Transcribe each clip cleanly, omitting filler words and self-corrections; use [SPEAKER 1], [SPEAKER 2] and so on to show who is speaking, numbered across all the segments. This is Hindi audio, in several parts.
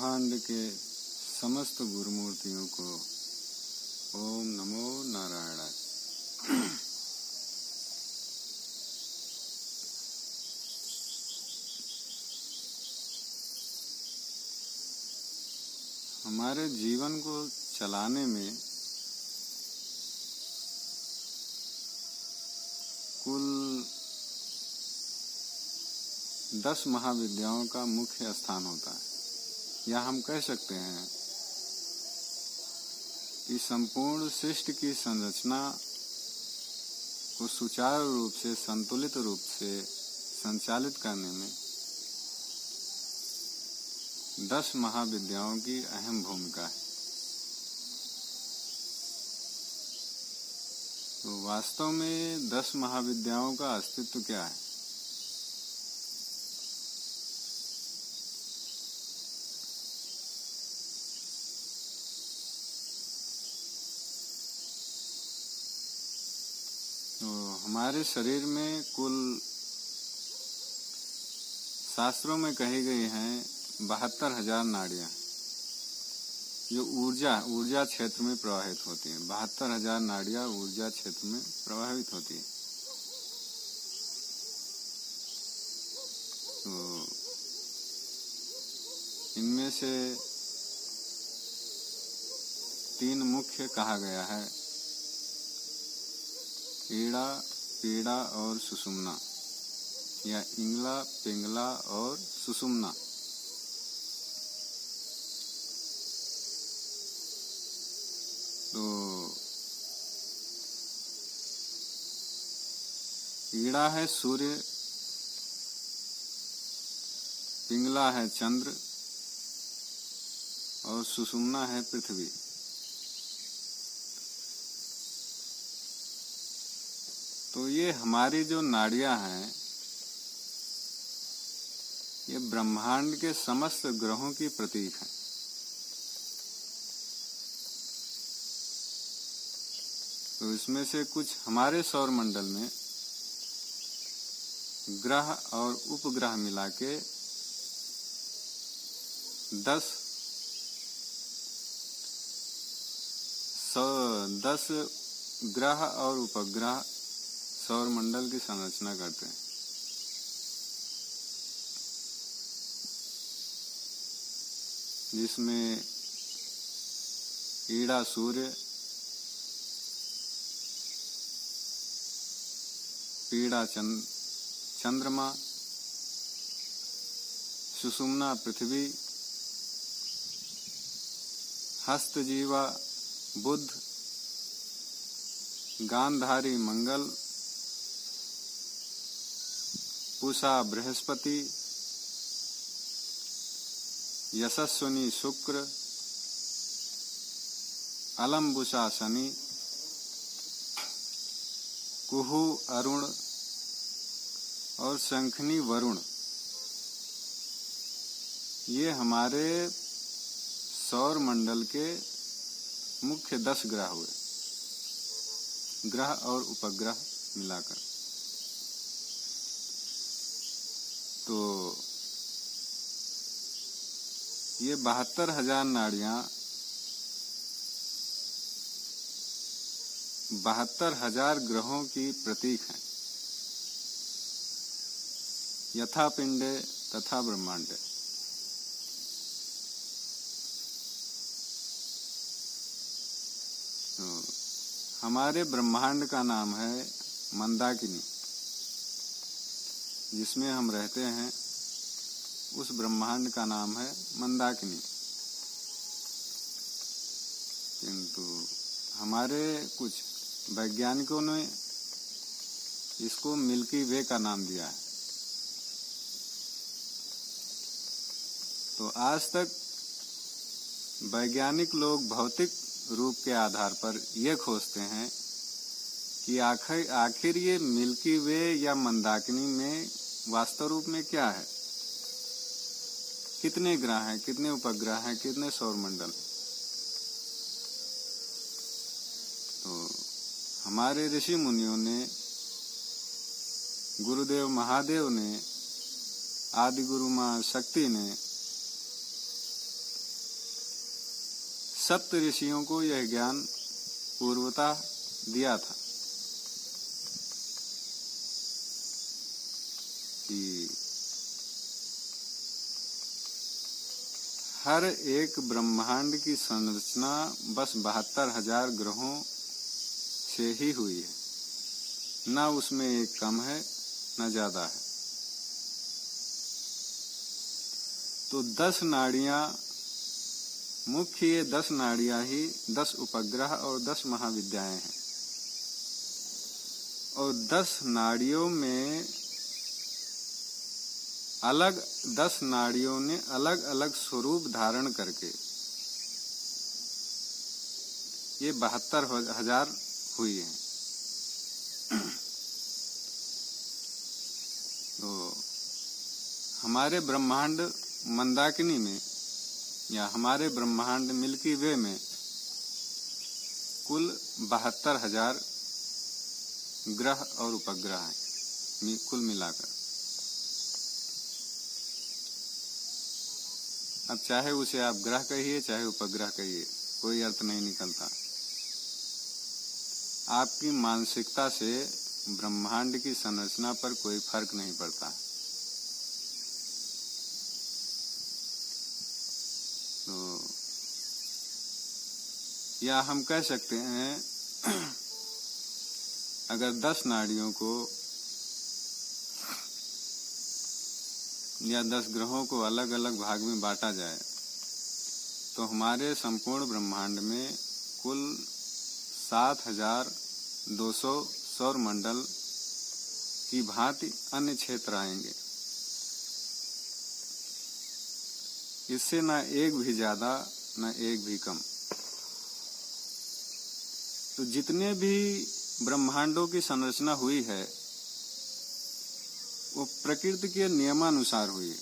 [SPEAKER 1] ब्रह्मांड के समस्त गुरुमूर्तियों को ओम नमो नारायणाय। हमारे जीवन को चलाने में कुल 10 महाविद्याओं का मुख्य स्थान होता है, या हम कह सकते हैं कि संपूर्ण सृष्टि की संरचना को सुचारू रूप से, संतुलित रूप से संचालित करने में 10 महाविद्याओं की अहम भूमिका है। तो वास्तव में 10 महाविद्याओं का अस्तित्व क्या है? तो हमारे शरीर में कुल शास्त्रों में कही गई हैं 72,000 नाड़ियां, जो ऊर्जा क्षेत्र में प्रवाहित होती हैं। 72,000 नाड़ियां ऊर्जा क्षेत्र में प्रवाहित होती हैं। तो इनमें से 3 मुख्य कहा गया है, ईड़ा, पीड़ा और सुषुम्ना, या इंगला, पिंगला और सुषुम्ना। तो ईड़ा है सूर्य, पिंगला है चंद्र और सुषुम्ना है पृथ्वी। तो ये हमारी जो नाड़ियां हैं, ये ब्रह्मांड के समस्त ग्रहों की प्रतीक हैं। तो इसमें से कुछ हमारे सौर मंडल में ग्रह और उपग्रह मिला के 10 ग्रह और उपग्रह सौर मंडल की संरचना करते हैं। जिसमें ईड़ा सूर्य, पीड़ा चंद्रमा, सुषुम्ना पृथ्वी, हस्तजीवा बुध, गांधारी मंगल, पूषा बृहस्पति, यशस्विनी शुक्र, अलम्बुसा शनि, कुहू अरुण और शंखनी वरुण। ये हमारे सौर मंडल के मुख्य 10 ग्रह हुए, ग्रह और उपग्रह मिलाकर। तो ये 72,000 नाड़ियां 72,000 ग्रहों की प्रतीक हैं, यथा पिंडे तथा ब्रह्मांडे। तो हमारे ब्रह्मांड का नाम है मंदाकिनी। जिसमें हम रहते हैं उस ब्रह्मांड का नाम है मंदाकिनी। किंतु हमारे कुछ वैज्ञानिकों ने इसको मिल्की वे का नाम दिया है। तो आज तक वैज्ञानिक लोग भौतिक रूप के आधार पर यह खोजते हैं कि आखिर ये मिल्की वे या मंदाकिनी में वास्तव रूप में क्या है, कितने ग्रह हैं, कितने उपग्रह हैं, कितने सौरमंडल। तो हमारे ऋषि मुनियों ने, गुरुदेव महादेव ने, आदि गुरु मां शक्ति ने सप्त ऋषियों को यह ज्ञान पूर्वतः दिया था कि हर एक ब्रह्मांड की संरचना बस 72,000 ग्रहों से ही हुई है, न उसमें एक कम है न ज्यादा है। तो 10 नाड़ियां, मुख्य ये 10 नाड़ियां ही 10 उपग्रह और 10 महाविद्याएं हैं। और 10 नाड़ियों में अलग 10 नाड़ियों ने अलग अलग स्वरूप धारण करके ये 72,000 हुई है। तो हमारे ब्रह्मांड मंदाकिनी में या हमारे ब्रह्मांड मिल्की वे में कुल 72,000 ग्रह और उपग्रह हैं कुल मिलाकर। अब चाहे उसे आप ग्रह कहिए चाहे उपग्रह कहिए, कोई अर्थ नहीं निकलता। आपकी मानसिकता से ब्रह्मांड की संरचना पर कोई फर्क नहीं पड़ता। तो या हम कह सकते हैं अगर 10 नाड़ियों को या 10 ग्रहों को अलग अलग भाग में बांटा जाए तो हमारे संपूर्ण ब्रह्मांड में कुल 7,200 सौर मंडल की भांति अन्य क्षेत्र आएंगे। इससे न एक भी ज्यादा न एक भी कम। तो जितने भी ब्रह्मांडों की संरचना हुई है वो प्रकृति के नियमानुसार हुई है।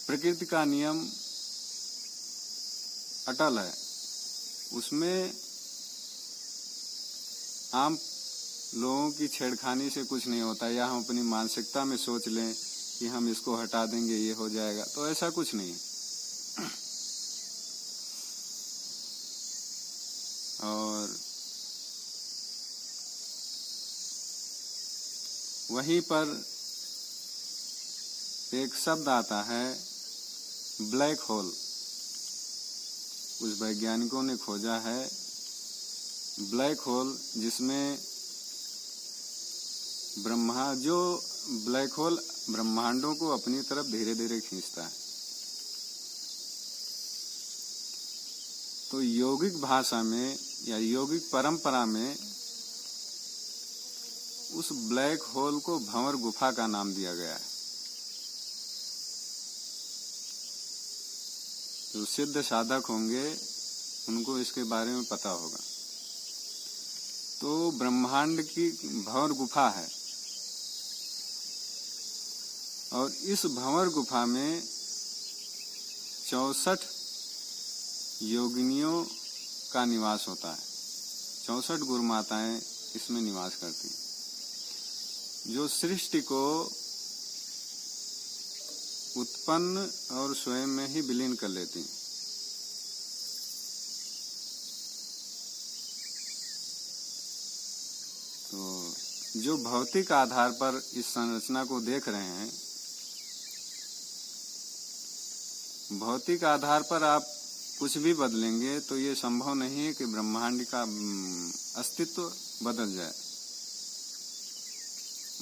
[SPEAKER 1] प्रकृति का नियम अटल है, उसमें आम लोगों की छेड़खानी से कुछ नहीं होता, या हम अपनी मानसिकता में सोच लें कि हम इसको हटा देंगे ये हो जाएगा, तो ऐसा कुछ नहीं है। और वहीं पर एक शब्द आता है ब्लैक होल। कुछ वैज्ञानिकों ने खोजा है ब्लैक होल, जिसमें जो ब्लैक होल ब्रह्मांडों को अपनी तरफ धीरे धीरे खींचता है। तो यौगिक भाषा में या यौगिक परंपरा में उस ब्लैक होल को भंवर गुफा का नाम दिया गया है। जो सिद्ध साधक होंगे उनको इसके बारे में पता होगा। तो ब्रह्मांड की भंवर गुफा है और इस भंवर गुफा में 64 योगिनियों का निवास होता है। 64 गुरुमाताएं इसमें निवास करती हैं, जो सृष्टि को उत्पन्न और स्वयं में ही विलीन कर लेती हैं। तो जो भौतिक आधार पर इस संरचना को देख रहे हैं, भौतिक आधार पर आप कुछ भी बदलेंगे तो ये संभव नहीं है कि ब्रह्मांड का अस्तित्व बदल जाए।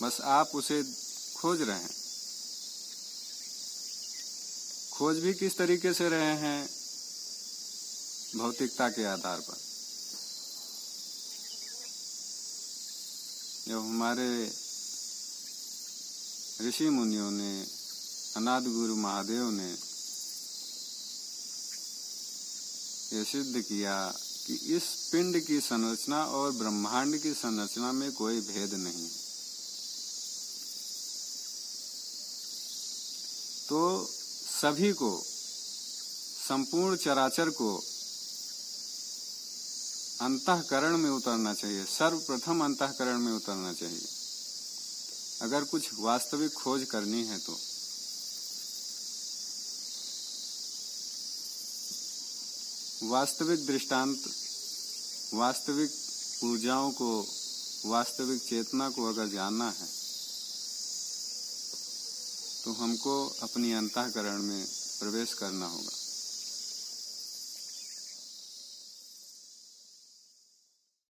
[SPEAKER 1] बस आप उसे खोज रहे हैं। खोज भी किस तरीके से रहे हैं? भौतिकता के आधार पर। जब हमारे ऋषि मुनियों ने, अनादि गुरु महादेव ने यह सिद्ध किया कि इस पिंड की संरचना और ब्रह्मांड की संरचना में कोई भेद नहीं, तो सभी को, संपूर्ण चराचर को अंतःकरण में उतरना चाहिए। सर्वप्रथम अंतःकरण में उतरना चाहिए अगर कुछ वास्तविक खोज करनी है। वास्तविक दृष्टांत, वास्तविक ऊर्जाओं को, वास्तविक चेतना को अगर जानना है तो हमको अपनी अंतःकरण में प्रवेश करना होगा।